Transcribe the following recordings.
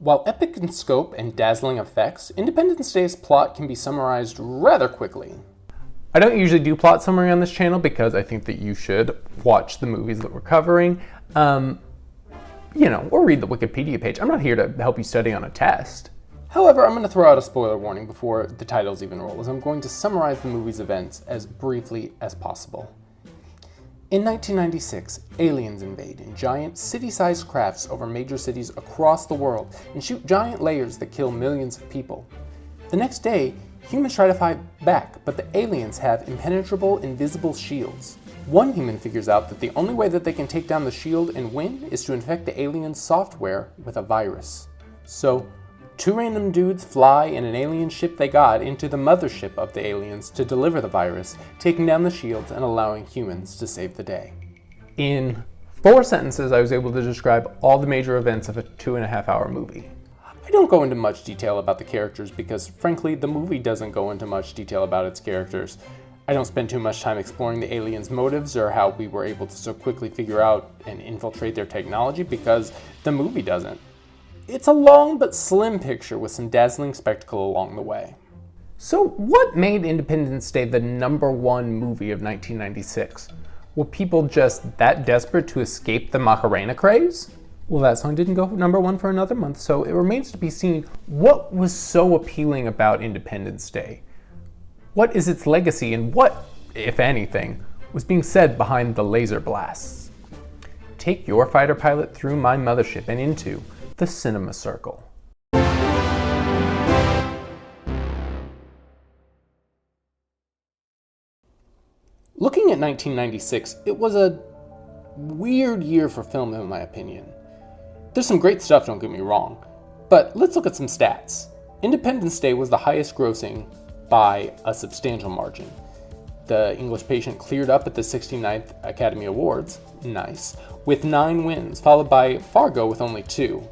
While epic in scope and dazzling effects, Independence Day's plot can be summarized rather quickly. I don't usually do plot summary on this channel because I think that you should watch the movies that we're covering, or read the Wikipedia page. I'm not here to help you study on a test. However, I'm going to throw out a spoiler warning before the titles even roll, as I'm going to summarize the movie's events as briefly as possible. In 1996, aliens invade in giant city-sized crafts over major cities across the world and shoot giant lasers that kill millions of people. The next day, humans try to fight back, but the aliens have impenetrable, invisible shields. One human figures out that the only way that they can take down the shield and win is to infect the aliens' software with a virus. So, two random dudes fly in an alien ship they got into the mothership of the aliens to deliver the virus, taking down the shields and allowing humans to save the day. In 4 sentences, I was able to describe all the major events of a 2.5-hour movie. I don't go into much detail about the characters because, frankly, the movie doesn't go into much detail about its characters. I don't spend too much time exploring the aliens' motives or how we were able to so quickly figure out and infiltrate their technology because the movie doesn't. It's a long but slim picture with some dazzling spectacle along the way. So what made Independence Day the #1 movie of 1996? Were people just that desperate to escape the Macarena craze? Well, that song didn't go #1 for another month, so it remains to be seen what was so appealing about Independence Day. What is its legacy and what, if anything, was being said behind the laser blasts? Take your fighter pilot through my mothership and into the cinema circle. Looking at 1996, it was a weird year for film in my opinion. There's some great stuff, don't get me wrong, but let's look at some stats. Independence Day was the highest grossing by a substantial margin. The English Patient cleared up at the 69th Academy Awards, nice, with 9 wins, followed by Fargo with only 2.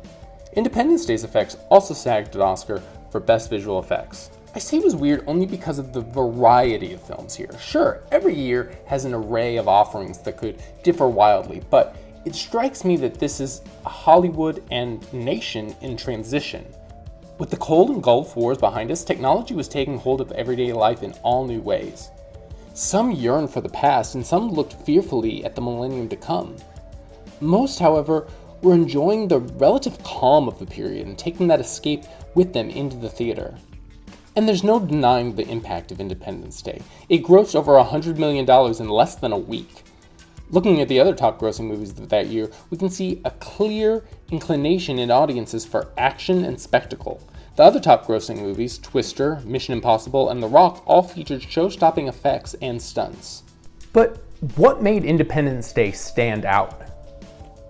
Independence Day's effects also snagged an Oscar for Best Visual Effects. I say it was weird only because of the variety of films here. Sure, every year has an array of offerings that could differ wildly, but it strikes me that this is a Hollywood and nation in transition. With the Cold and Gulf Wars behind us, technology was taking hold of everyday life in all new ways. Some yearned for the past, and some looked fearfully at the millennium to come. Most, however, were enjoying the relative calm of the period and taking that escape with them into the theater. And there's no denying the impact of Independence Day. It grossed over $100 million in less than a week. Looking at the other top grossing movies of that year, we can see a clear inclination in audiences for action and spectacle. The other top grossing movies, Twister, Mission Impossible, and The Rock, all featured show-stopping effects and stunts. But what made Independence Day stand out?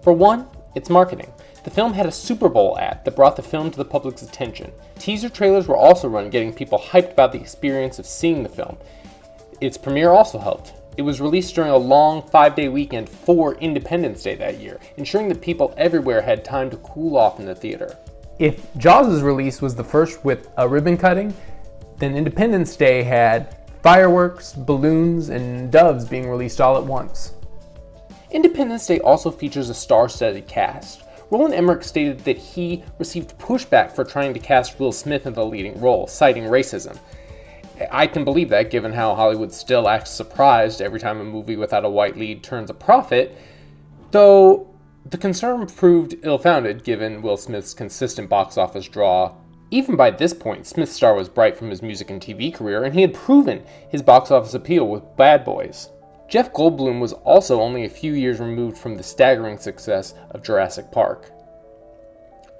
For one, its marketing. The film had a Super Bowl ad that brought the film to the public's attention. Teaser trailers were also run, getting people hyped about the experience of seeing the film. Its premiere also helped. It was released during a long 5-day weekend for Independence Day that year, ensuring that people everywhere had time to cool off in the theater. If Jaws' release was the first with a ribbon cutting, then Independence Day had fireworks, balloons, and doves being released all at once. Independence Day also features a star-studded cast. Roland Emmerich stated that he received pushback for trying to cast Will Smith in the leading role, citing racism. I can believe that, given how Hollywood still acts surprised every time a movie without a white lead turns a profit, though the concern proved ill-founded given Will Smith's consistent box office draw. Even by this point, Smith's star was bright from his music and TV career, and he had proven his box office appeal with Bad Boys. Jeff Goldblum was also only a few years removed from the staggering success of Jurassic Park.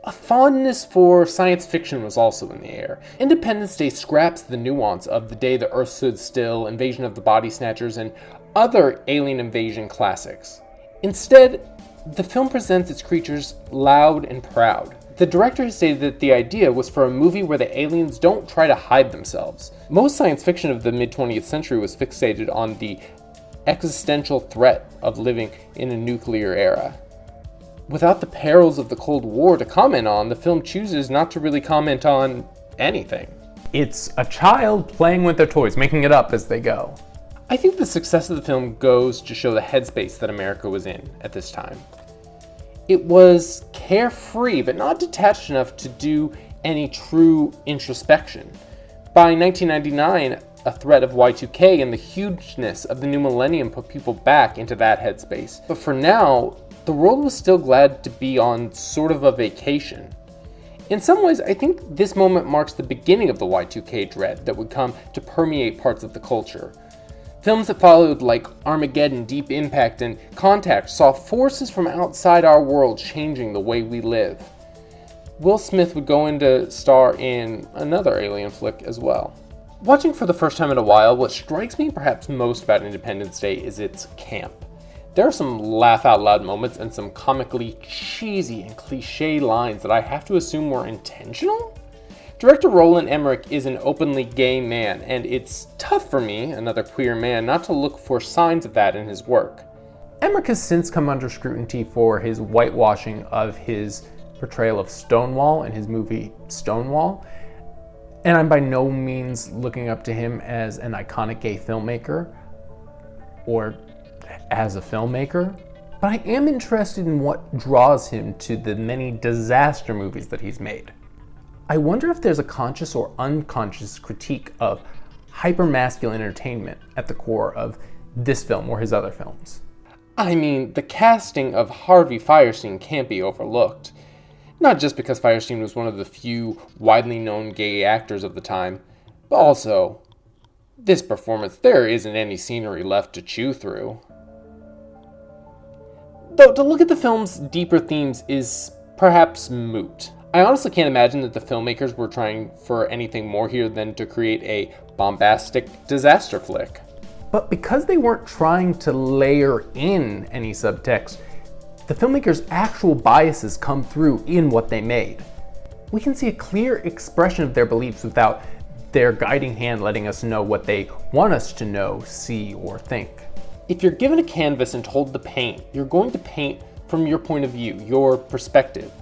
A fondness for science fiction was also in the air. Independence Day scraps the nuance of The Day the Earth Stood Still, Invasion of the Body Snatchers, and other alien invasion classics. Instead, the film presents its creatures loud and proud. The director has stated that the idea was for a movie where the aliens don't try to hide themselves. Most science fiction of the mid-20th century was fixated on the existential threat of living in a nuclear era. Without the perils of the Cold War to comment on, the film chooses not to really comment on anything. It's a child playing with their toys, making it up as they go. I think the success of the film goes to show the headspace that America was in at this time. It was carefree, but not detached enough to do any true introspection. By 1999, a threat of Y2K and the hugeness of the new millennium put people back into that headspace. But for now, the world was still glad to be on sort of a vacation. In some ways, I think this moment marks the beginning of the Y2K dread that would come to permeate parts of the culture. Films that followed, like Armageddon, Deep Impact, and Contact, saw forces from outside our world changing the way we live. Will Smith would go in to star in another alien flick as well. Watching for the first time in a while, what strikes me perhaps most about Independence Day is its camp. There are some laugh-out-loud moments and some comically cheesy and cliché lines that I have to assume were intentional? Director Roland Emmerich is an openly gay man, and it's tough for me, another queer man, not to look for signs of that in his work. Emmerich has since come under scrutiny for his whitewashing of his portrayal of Stonewall in his movie Stonewall, and I'm by no means looking up to him as an iconic gay filmmaker or as a filmmaker, but I am interested in what draws him to the many disaster movies that he's made. I wonder if there's a conscious or unconscious critique of hypermasculine entertainment at the core of this film or his other films. I mean, the casting of Harvey Fierstein can't be overlooked. Not just because Fierstein was one of the few widely known gay actors of the time, but also, this performance, there isn't any scenery left to chew through. Though to look at the film's deeper themes is perhaps moot. I honestly can't imagine that the filmmakers were trying for anything more here than to create a bombastic disaster flick. But because they weren't trying to layer in any subtext, the filmmakers' actual biases come through in what they made. We can see a clear expression of their beliefs without their guiding hand letting us know what they want us to know, see, or think. If you're given a canvas and told to paint, you're going to paint from your point of view, your perspective.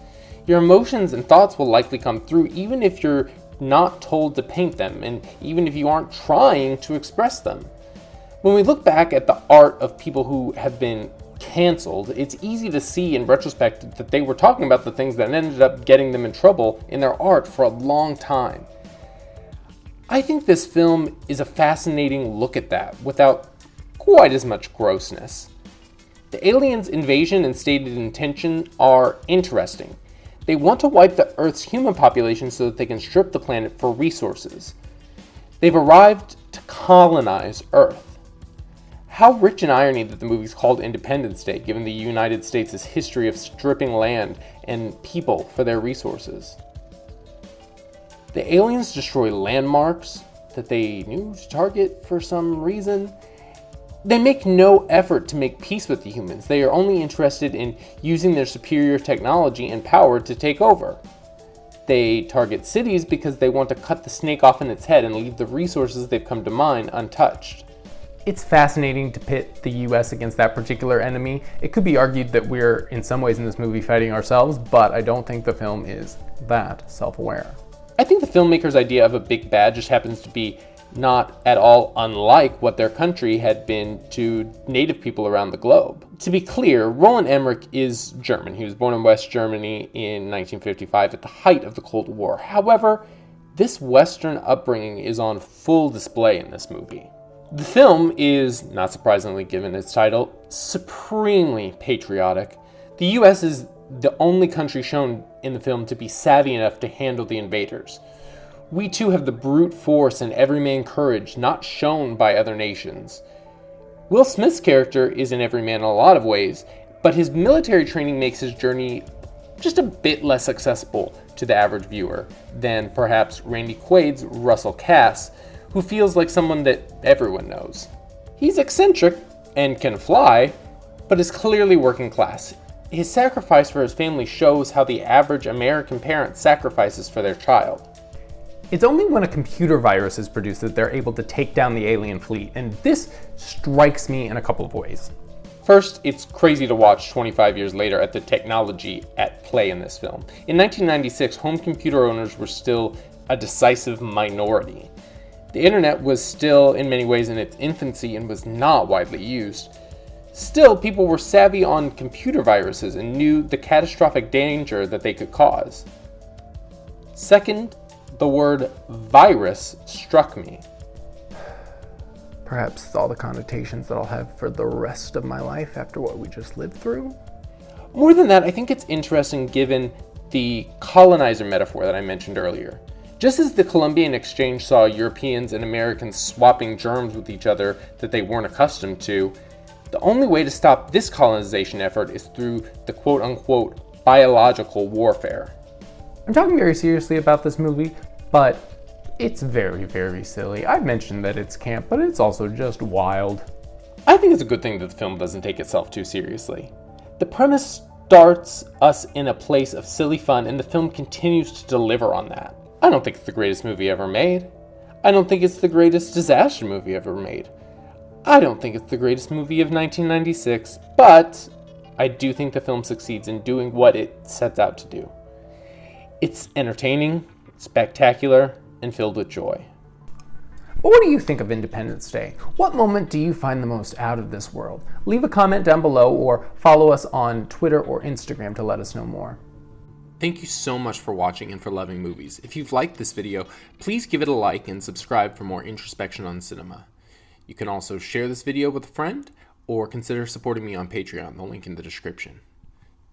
Your emotions and thoughts will likely come through even if you're not told to paint them, and even if you aren't trying to express them. When we look back at the art of people who have been canceled, it's easy to see in retrospect that they were talking about the things that ended up getting them in trouble in their art for a long time. I think this film is a fascinating look at that without quite as much grossness. The aliens' invasion and stated intention are interesting. They want to wipe the Earth's human population so that they can strip the planet for resources. They've arrived to colonize Earth. How rich in irony that the movie's called Independence Day, given the United States' history of stripping land and people for their resources. The aliens destroy landmarks that they knew to target for some reason. They make no effort to make peace with the humans. They are only interested in using their superior technology and power to take over. They target cities because they want to cut the snake off in its head and leave the resources they've come to mine untouched. It's fascinating to pit the US against that particular enemy. It could be argued that we're in some ways in this movie fighting ourselves, but I don't think the film is that self-aware. I think the filmmaker's idea of a big bad just happens to be not at all unlike what their country had been to native people around the globe. To be clear, Roland Emmerich is German. He was born in West Germany in 1955 at the height of the Cold War. However, this Western upbringing is on full display in this movie. The film is, not surprisingly given its title, supremely patriotic. The US is the only country shown in the film to be savvy enough to handle the invaders. We too have the brute force and everyman courage not shown by other nations. Will Smith's character is an everyman in a lot of ways, but his military training makes his journey just a bit less accessible to the average viewer than perhaps Randy Quaid's Russell Cass, who feels like someone that everyone knows. He's eccentric and can fly, but is clearly working class. His sacrifice for his family shows how the average American parent sacrifices for their child. It's only when a computer virus is produced that they're able to take down the alien fleet, and this strikes me in a couple of ways. First, it's crazy to watch 25 years later at the technology at play in this film. In 1996, home computer owners were still a decisive minority. The internet was still, in many ways, in its infancy and was not widely used. Still, people were savvy on computer viruses and knew the catastrophic danger that they could cause. Second, the word virus struck me. Perhaps all the connotations that I'll have for the rest of my life after what we just lived through. More than that, I think it's interesting given the colonizer metaphor that I mentioned earlier. Just as the Columbian Exchange saw Europeans and Americans swapping germs with each other that they weren't accustomed to, the only way to stop this colonization effort is through the quote-unquote biological warfare. I'm talking very seriously about this movie, but it's very, very silly. I've mentioned that it's camp, but it's also just wild. I think it's a good thing that the film doesn't take itself too seriously. The premise starts us in a place of silly fun, and the film continues to deliver on that. I don't think it's the greatest movie ever made. I don't think it's the greatest disaster movie ever made. I don't think it's the greatest movie of 1996, but I do think the film succeeds in doing what it sets out to do. It's entertaining, spectacular, and filled with joy. But what do you think of Independence Day? What moment do you find the most out of this world? Leave a comment down below or follow us on Twitter or Instagram to let us know more. Thank you so much for watching and for loving movies. If you've liked this video, please give it a like and subscribe for more introspection on cinema. You can also share this video with a friend or consider supporting me on Patreon, the link in the description.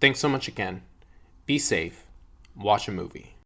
Thanks so much again. Be safe. Watch a movie.